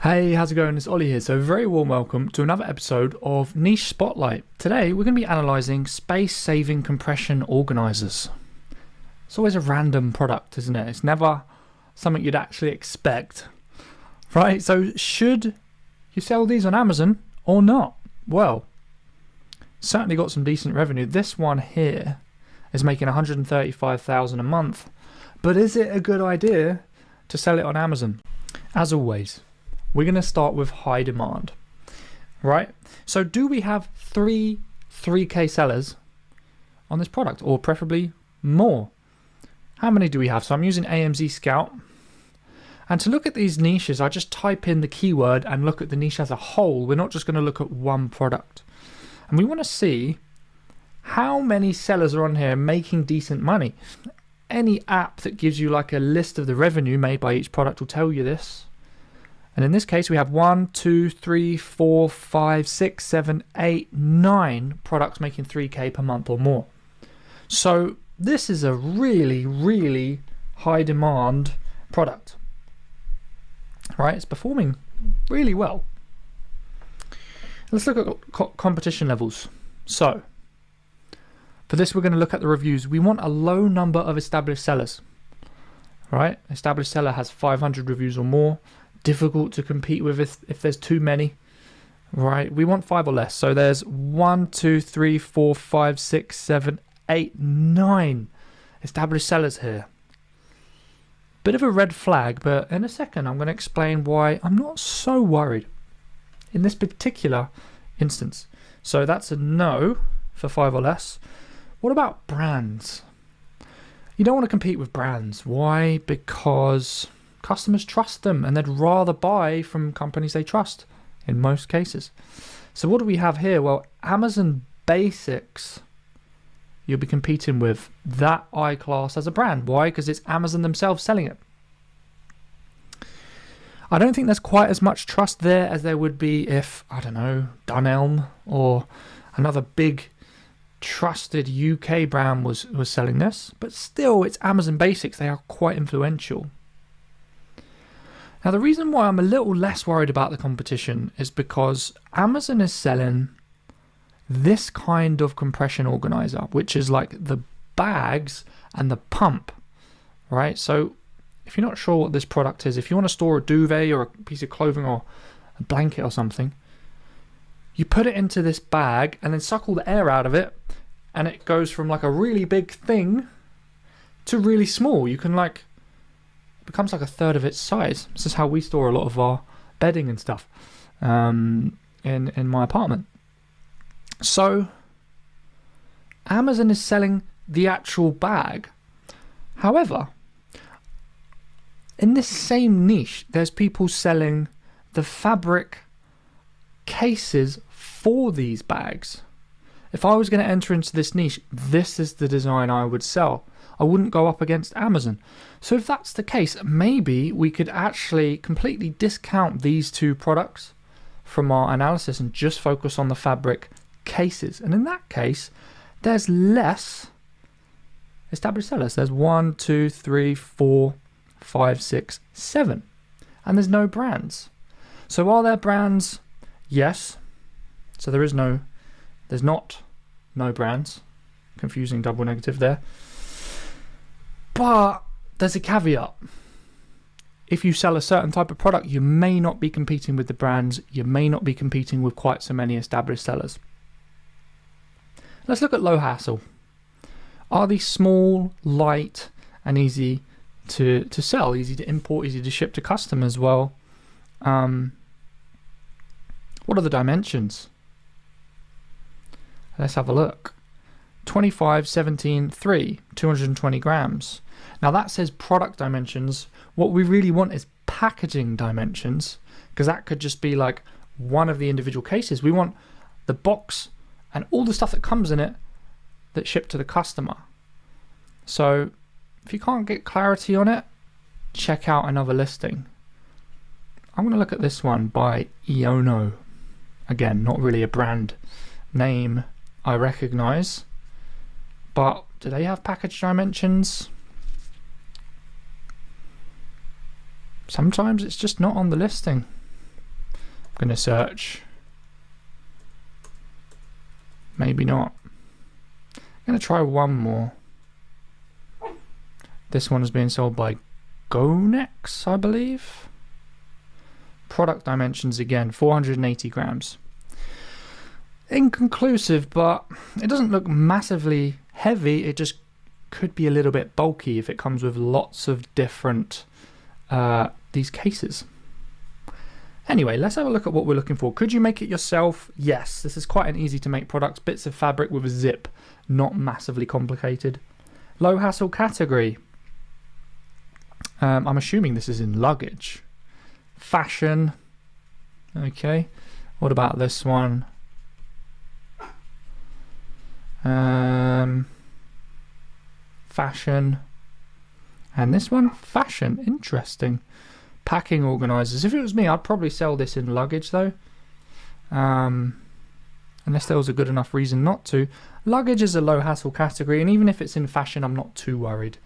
Hey, how's it going? It's Ollie here. So very warm welcome to another episode of Niche Spotlight. Today we're going to be analysing space-saving compression organisers. It's always a random product, isn't it? It's never something you'd actually expect, right? So should you sell these on Amazon or not? Well, certainly got some decent revenue. This one here is making 135,000 a month, but is it a good idea to sell it on Amazon? As always, we're going to start with high demand, right? So do we have 3K sellers on this product, or preferably more? How many do we have? So I'm using AMZScout, and to look at these niches, I just type in the keyword and look at the niche as a whole. We're not just going to look at one product, and we want to see how many sellers are on here making decent money. Any app that gives you like a list of the revenue made by each product will tell you this. And in this case, we have 1, 2, 3, 4, 5, 6, 7, 8, 9 products making 3K per month or more. So this is a really, really high demand product, right? It's performing really well. Let's look at competition levels. So for this, we're going to look at the reviews. We want a low number of established sellers, right? Established seller has 500 reviews or more. Difficult to compete with if there's too many, right? We want 5 or less. So there's 1, 2, 3, 4, 5, 6, 7, 8, 9 established sellers here. Bit of a red flag, but in a second I'm going to explain why I'm not so worried in this particular instance. So that's a no for 5 or less. What about brands? You don't want to compete with brands. Why? Because customers trust them and they'd rather buy from companies they trust in most cases. So what do we have here? Well, Amazon Basics, you'll be competing with that I-class as a brand. Why? Because it's Amazon themselves selling it. I don't think there's quite as much trust there as there would be if, I don't know, Dunelm or another big trusted UK brand was selling this. But still, it's Amazon Basics. They are quite influential. Now, the reason why I'm a little less worried about the competition is because Amazon is selling this kind of compression organizer, which is like the bags and the pump, right? So if you're not sure what this product is, if you want to store a duvet or a piece of clothing or a blanket or something, you put it into this bag and then suck all the air out of it, and it goes from like a really big thing to really small. You can like, becomes like a third of its size. This is how we store a lot of our bedding and stuff in my apartment. So Amazon is selling the actual bag. However, in this same niche, there's people selling the fabric cases for these bags. If I was going to enter into this niche, this is the design I would sell. I wouldn't go up against Amazon. So if that's the case, maybe we could actually completely discount these two products from our analysis and just focus on the fabric cases. And in that case, there's less established sellers. There's 1, 2, 3, 4, 5, 6, 7. And there's no brands. So are there brands? Yes. So there's not no brands. Confusing double negative there. But there's a caveat. If you sell a certain type of product, you may not be competing with the brands. You may not be competing with quite so many established sellers. Let's look at low hassle. Are these small, light, and easy to sell, easy to import, easy to ship to customers? Well, what are the dimensions? Let's have a look. 25, 17, 3, 220 grams. Now that says product dimensions. What we really want is packaging dimensions, because that could just be like one of the individual cases. We want the box and all the stuff that comes in it that's shipped to the customer. So if you can't get clarity on it, check out another listing. I'm going to look at this one by Iono. Again, not really a brand name I recognize, but do they have package dimensions? Sometimes it's just not on the listing. going to search. Maybe not. I'm going to try one more. This one is being sold by Gonex, I believe. Product dimensions again, 480 grams. Inconclusive, but it doesn't look massively heavy. It just could be a little bit bulky if it comes with lots of different these cases. Anyway, let's have a look at what we're looking for. Could you make it yourself? Yes, this is quite an easy to make product. Bits of fabric with a zip, not massively complicated. Low hassle category. I'm assuming this is in luggage. Fashion. Okay. What about this one? Fashion. And this one, fashion. Interesting. Packing organisers. If it was me, I'd probably sell this in luggage though. Unless there was a good enough reason not to. Luggage is a low hassle category, and even if it's in fashion, I'm not too worried.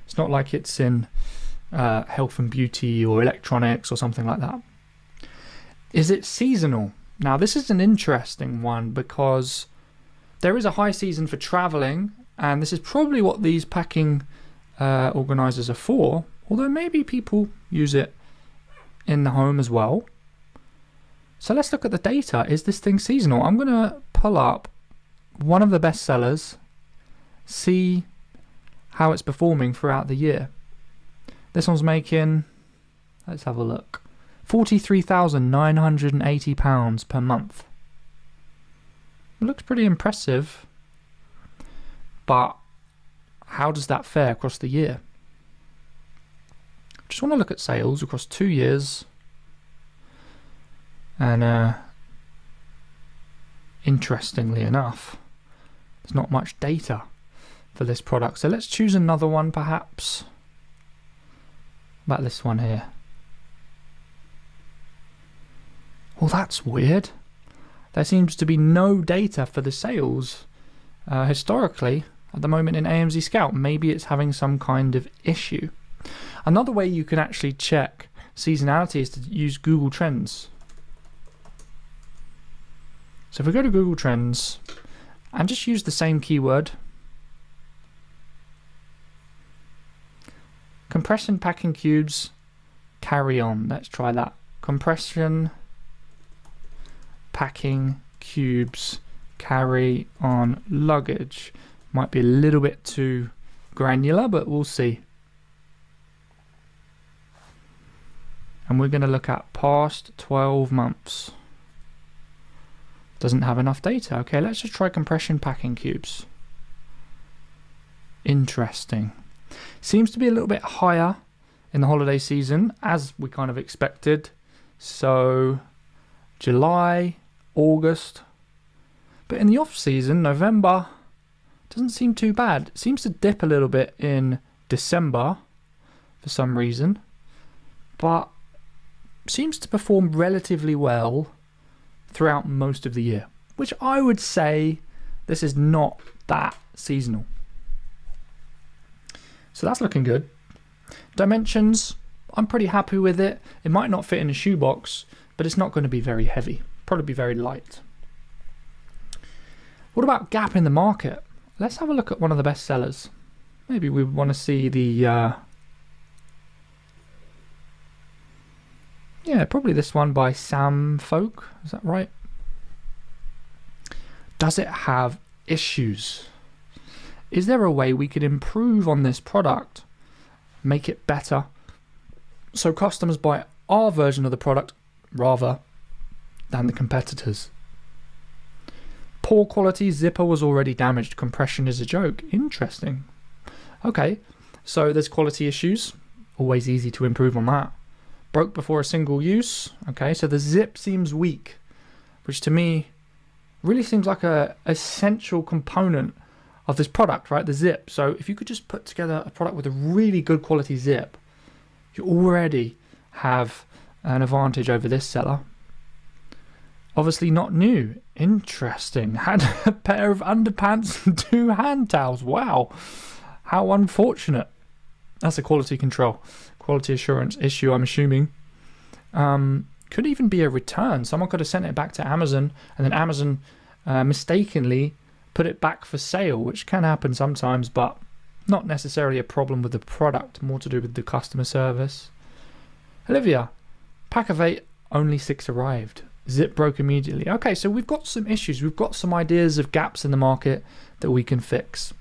It's not like it's in health and beauty or electronics or something like that. Is it seasonal? Now this is an interesting one because there is a high season for traveling, and this is probably what these packing organisers are for, although maybe people use it in the home as well. So let's look at the data. Is this thing seasonal? I'm going to pull up one of the best sellers, see how it's performing throughout the year. This one's making, let's have a look, £43,980 per month. It looks pretty impressive, but how does that fare across the year? Just want to look at sales across 2 years, and interestingly enough, there's not much data for this product. So let's choose another one perhaps. About this one here. Well, that's weird. There seems to be no data for the sales historically at the moment in AMZScout. Maybe it's having some kind of issue. Another way you can actually check seasonality is to use Google Trends. So if we go to Google Trends and just use the same keyword, compression packing cubes, carry on. Let's try that. Compression packing cubes, carry on luggage. Might be a little bit too granular, but we'll see. And we're going to look at past 12 months. Doesn't have enough data. Okay, let's just try compression packing cubes. Interesting. Seems to be a little bit higher in the holiday season, as we kind of expected. So July, August. But in the off season, November, doesn't seem too bad. It seems to dip a little bit in December for some reason, but seems to perform relatively well throughout most of the year, which I would say this is not that seasonal. So that's looking good. Dimensions, I'm pretty happy with it. It might not fit in a shoebox, but it's not going to be very heavy. Probably be very light. What about gap in the market? Let's have a look at one of the best sellers. Maybe we want to see the yeah, probably this one by Sam Folk. Is that right? Does it have issues? Is there a way we could improve on this product, make it better, so customers buy our version of the product rather than the competitors? Poor quality, zipper was already damaged, compression is a joke. Interesting. Okay, so there's quality issues, always easy to improve on that. Broke before a single use. Okay, so the zip seems weak, which to me really seems like a essential component of this product, right? The zip. So if you could just put together a product with a really good quality zip, you already have an advantage over this seller. Obviously not new. Interesting. Had a pair of underpants and 2 hand towels. Wow. How unfortunate. That's a quality control, quality assurance issue, I'm assuming. could even be a return. Someone could have sent it back to Amazon, and then Amazon mistakenly put it back for sale, which can happen sometimes, but not necessarily a problem with the product, more to do with the customer service. Olivia, pack of 8, only 6 arrived. Zip broke immediately. Okay, so we've got some issues. We've got some ideas of gaps in the market that we can fix.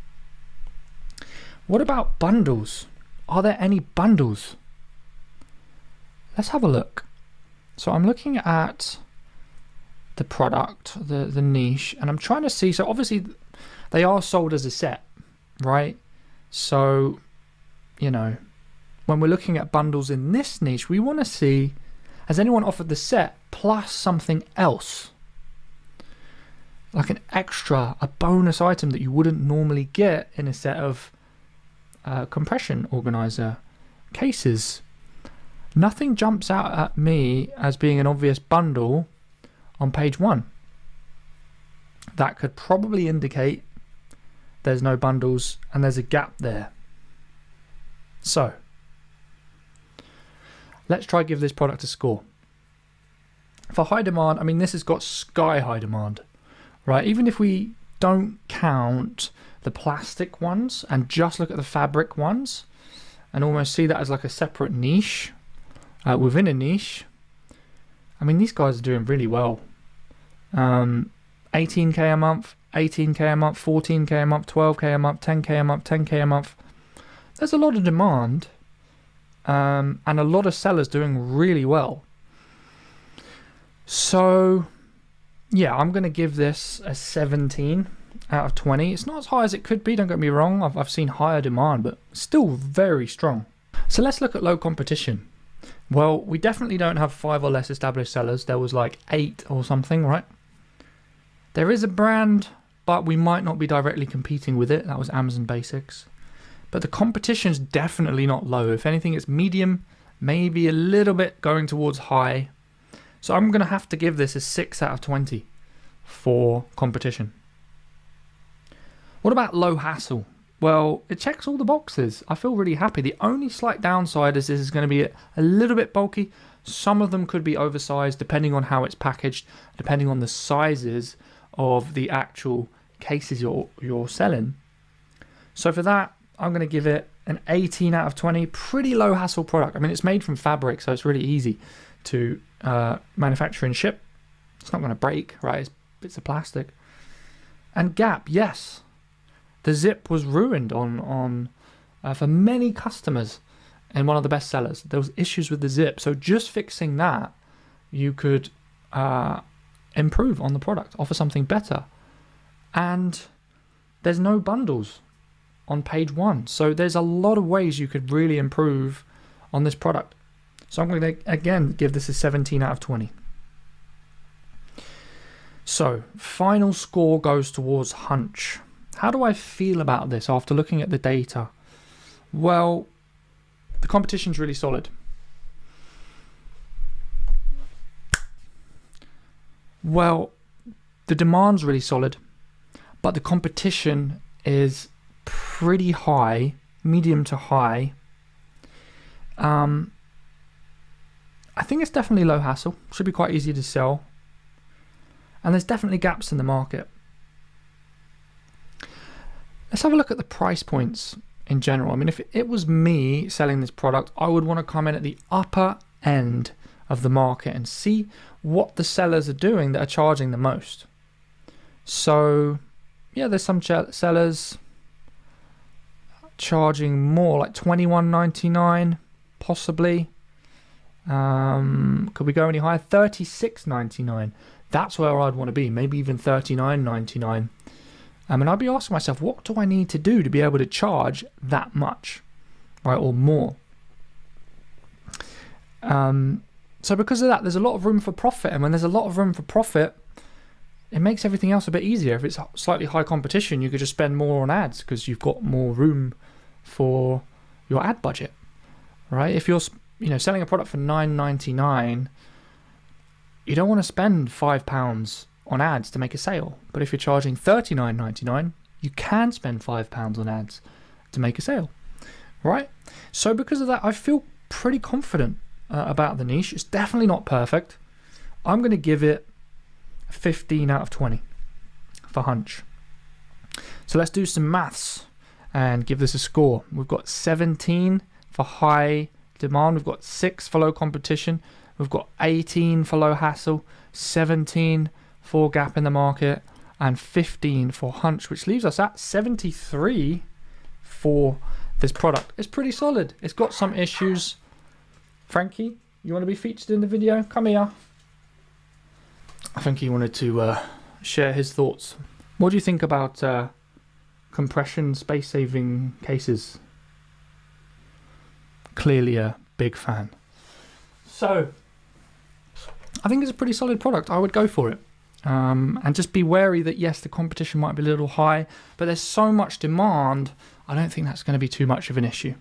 What about bundles? Are there any bundles? Let's have a look. So I'm looking at the product, the niche, and I'm trying to see, so obviously they are sold as a set, right? So, you know, when we're looking at bundles in this niche, we want to see, has anyone offered the set plus something else? Like an extra, a bonus item that you wouldn't normally get in a set of compression organizer cases. Nothing jumps out at me as being an obvious bundle on page 1. That could probably indicate there's no bundles and there's a gap there. So let's try give this product a score. For high demand, I mean, this has got sky high demand, right? Even if we don't count the plastic ones and just look at the fabric ones and almost see that as like a separate niche within a niche, I mean, these guys are doing really well. 18k a month, 18k a month, 14k a month, 12k a month, 10k a month, 10k a month. There's a lot of demand and a lot of sellers doing really well. So yeah, I'm going to give this a 17 out of 20. It's not as high as it could be, don't get me wrong. I've seen higher demand, but still very strong. So let's look at low competition. Well, we definitely don't have 5 or less established sellers. There was like 8 or something, right? There is a brand, but we might not be directly competing with it. That was Amazon Basics. But the competition's definitely not low. If anything, it's medium, maybe a little bit going towards high. So I'm going to have to give this a 6 out of 20 for competition. What about low hassle? Well, it checks all the boxes. I feel really happy. The only slight downside is this is going to be a little bit bulky. Some of them could be oversized depending on how it's packaged, depending on the sizes of the actual cases you're selling. So for that, I'm going to give it an 18 out of 20. Pretty low hassle product. I mean, it's made from fabric, so it's really easy to manufacture and ship. It's not going to break, right? It's bits of plastic. And gap, yes. The zip was ruined on for many customers and one of the best sellers. There was issues with the zip. So just fixing that, you could improve on the product, offer something better. And there's no bundles on page 1. So there's a lot of ways you could really improve on this product. So I'm going to, again, give this a 17 out of 20. So final score goes towards hunch. How do I feel about this after looking at the data? Well, the competition's really solid. Well, the demand's really solid, but the competition is pretty high, medium to high. I think it's definitely low hassle. Should be quite easy to sell. And there's definitely gaps in the market. Let's have a look at the price points in general. I mean, if it was me selling this product, I would want to come in at the upper end of the market and see what the sellers are doing that are charging the most. So yeah, there's some sellers charging more, like $21.99 possibly. Could we go any higher? $36.99. That's where I'd want to be, maybe even $39.99. And I'd be asking myself, what do I need to do to be able to charge that much, right, or more? So because of that, there's a lot of room for profit. And when there's a lot of room for profit, it makes everything else a bit easier. If it's slightly high competition, you could just spend more on ads because you've got more room for your ad budget, right? If you're selling a product for $9.99, you don't want to spend £5 on ads to make a sale. But if you're charging $39.99, you can spend £5 on ads to make a sale, right? So because of that, I feel pretty confident about the niche. It's definitely not perfect. I'm going to give it 15 out of 20 for hunch. So let's do some maths and give this a score. We've got 17 for high demand. We've got 6 for low competition. We've got 18 for low hassle, 17 for gap in the market, and 15 for hunch, which leaves us at 73 for this product. It's pretty solid. It's got some issues. Frankie, you want to be featured in the video? Come here. I think he wanted to share his thoughts. What do you think about compression space saving cases? Clearly a big fan. So I think it's a pretty solid product. I would go for it. And just be wary that yes, the competition might be a little high, but there's so much demand, I don't think that's going to be too much of an issue.